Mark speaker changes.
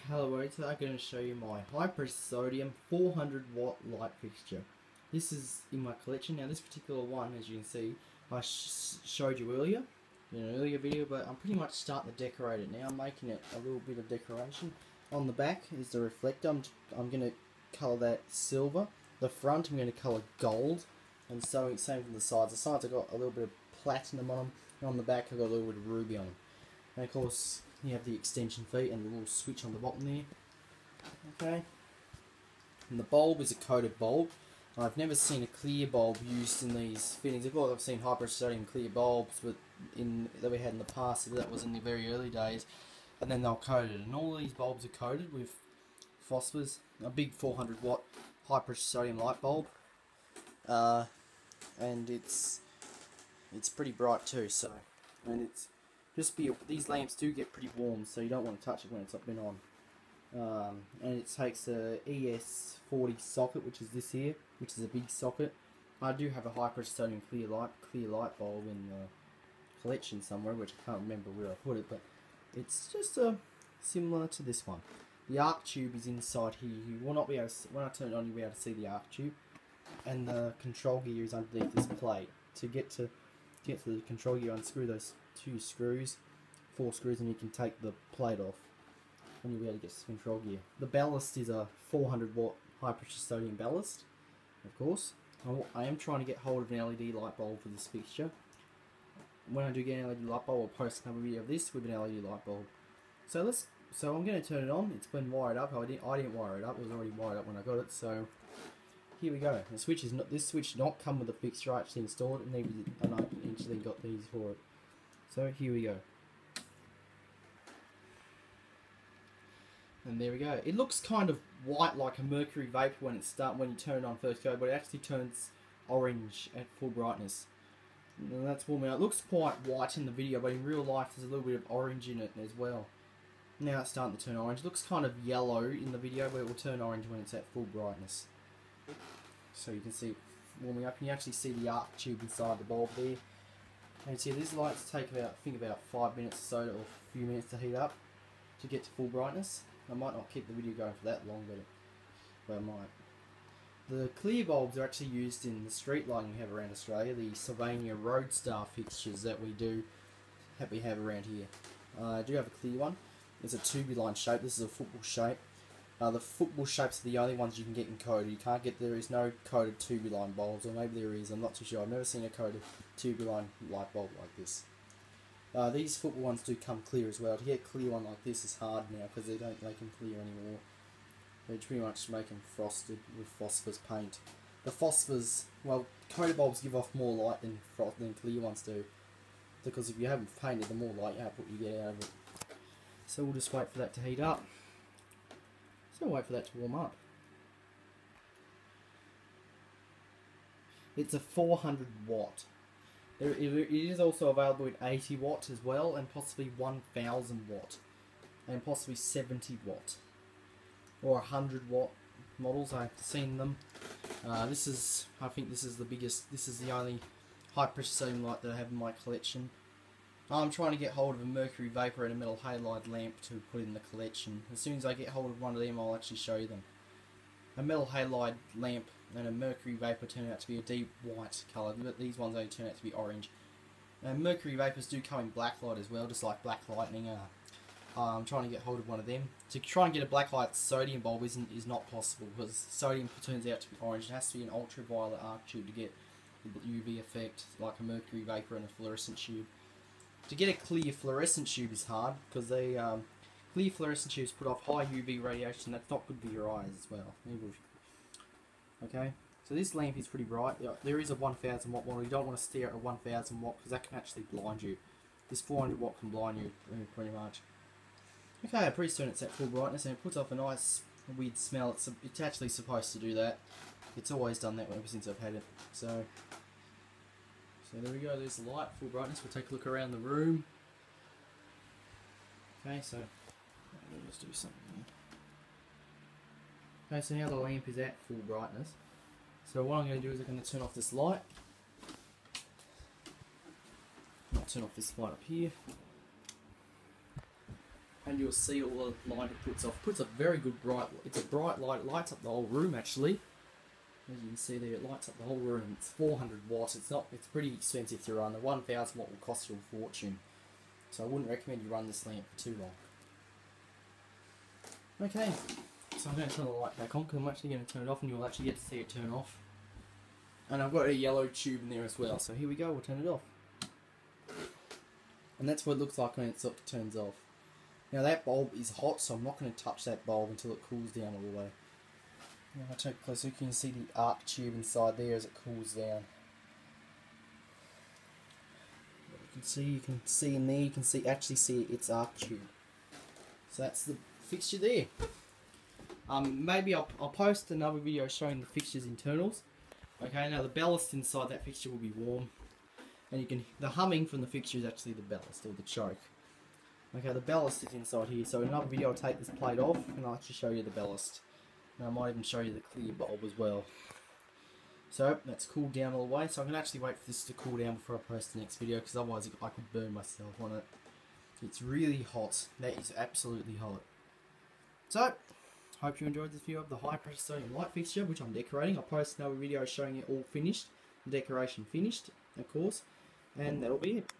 Speaker 1: Hello, today I'm going to show you my high-pressure sodium 400 watt light fixture. This is in my collection. Now this particular one, as you can see, I showed you earlier in an earlier video, but I'm pretty much starting to decorate it now. I'm making it a little bit of decoration. On the back is the reflector. I'm going to colour that silver. The front I'm going to colour gold, and so same from the sides. The sides I've got a little bit of platinum on them, and on the back I've got a little bit of ruby on them. And of course you have the extension feet and the little switch on the bottom there. Okay. And the bulb is a coated bulb. I've never seen a clear bulb used in these fittings. Of course I've seen high-pressure sodium clear bulbs that we had in the past, so that was in the very early days. And then they're coated. And all these bulbs are coated with phosphors. A big 400 watt high-pressure sodium light bulb. And it's pretty bright too, so. And it's these lamps do get pretty warm, so you don't want to touch it when it's been on. And it takes a ES40 socket, which is this here, which is a big socket. I do have a high pressure sodium clear light bulb in the collection somewhere, which I can't remember where I put it, but it's just similar to this one. The arc tube is inside here. You will not be able to, when I turn it on, you'll be able to see the arc tube, and the control gear is underneath this plate. To get to the control gear, unscrew those 4 screws, and you can take the plate off, and you'll be able to get to the control gear. The ballast is a 400 watt high pressure sodium ballast, of course. I am trying to get hold of an LED light bulb for this fixture. When I do get an LED light bulb, I'll post another video of this with an LED light bulb. So I'm going to turn it on. It's been wired up. I didn't wire it up. It was already wired up when I got it. So here we go. The switch is not. This switch did not come with the fixture. I actually installed it, and I actually got these for it. So here we go. And there we go. It looks kind of white like a mercury vapor when you turn it on first go, but it actually turns orange at full brightness. And that's warming up. It looks quite white in the video, but in real life there's a little bit of orange in it as well. Now it's starting to turn orange. It looks kind of yellow in the video, but it will turn orange when it's at full brightness. So you can see it warming up, and you actually see the arc tube inside the bulb there. And see, these lights take about 5 minutes or so, or a few minutes to heat up to get to full brightness. I might not keep the video going for that long, but I might. The clear bulbs are actually used in the street lighting we have around Australia, the Sylvania Roadstar fixtures that we have around here. I do have a clear one. It's a tubular shape. This is a football shape. The football shapes are the only ones you can get in coated. There is no coated tubular bulbs, or maybe there is, I'm not too sure. I've never seen a coated tubular light bulb like this. These football ones do come clear as well. To get a clear one like this is hard now, because they don't make them clear anymore. They pretty much make them frosted with phosphorus paint. The phosphors, well, coated bulbs give off more light than clear ones do, because if you haven't painted, the more light output you get out of it. So we'll just wait for that to heat up. So wait for that to warm up. It's a 400 watt. It is also available in 80 watt as well, and possibly 1000 watt, and possibly 70 watt, or 100 watt models. I've seen them. I think this is the biggest. This is the only high pressure sodium light that I have in my collection. I'm trying to get hold of a mercury vapor and a metal halide lamp to put in the collection. As soon as I get hold of one of them, I'll actually show you them. A metal halide lamp and a mercury vapor turn out to be a deep white colour, but these ones only turn out to be orange. And mercury vapors do come in black light as well, just like black lightning. I'm trying to get hold of one of them. To try and get a black light sodium bulb is not possible, because sodium turns out to be orange. It has to be an ultraviolet arc tube to get the UV effect, like a mercury vapor and a fluorescent tube. To get a clear fluorescent tube is hard, because clear fluorescent tubes put off high UV radiation. That's not good for your eyes as well. Okay, so this lamp is pretty bright. There is a 1000 watt model. You don't want to stare at a 1000 watt, because that can actually blind you. This 400 watt can blind you pretty much. Okay, pretty soon it's at full brightness, and it puts off a nice weird smell. It's actually supposed to do that. It's always done that ever since I've had it. So there we go, there's the light, full brightness. We'll take a look around the room. Okay, so let's do something here. Okay, so now the lamp is at full brightness. So what I'm going to do is I'm going to turn off this light. I'll turn off this light up here. and you'll see all the light it puts off. Puts a very good bright. It's a bright light. It lights up the whole room actually. As you can see there, it lights up the whole room. It's 400 watts. It's not. It's pretty expensive to run. The 1000 watt will cost you a fortune. So I wouldn't recommend you run this lamp for too long. Okay, so I'm going to turn the light back on because I'm actually going to turn it off, and you'll actually get to see it turn off. And I've got a yellow tube in there as well. So here we go. We'll turn it off. And that's what it looks like when it sort of turns off. Now that bulb is hot, so I'm not going to touch that bulb until it cools down all the way. Now if I take it closer, you can see the arc tube inside there as it cools down. You can see in there, you can actually see its arc tube. So that's the fixture there. Maybe I'll post another video showing the fixture's internals. Okay, now the ballast inside that fixture will be warm. And the humming from the fixture is actually the ballast, or the choke. Okay, the ballast is inside here, so in another video I'll take this plate off and I'll actually show you the ballast. And I might even show you the clear bulb as well. So that's cooled down all the way, so I can actually wait for this to cool down before I post the next video, because otherwise I could burn myself on it. It's really hot. That is absolutely hot. So, hope you enjoyed this video of the high pressure sodium light fixture, which I'm decorating. I'll post another video showing it all finished, the decoration finished, of course, and that'll be it.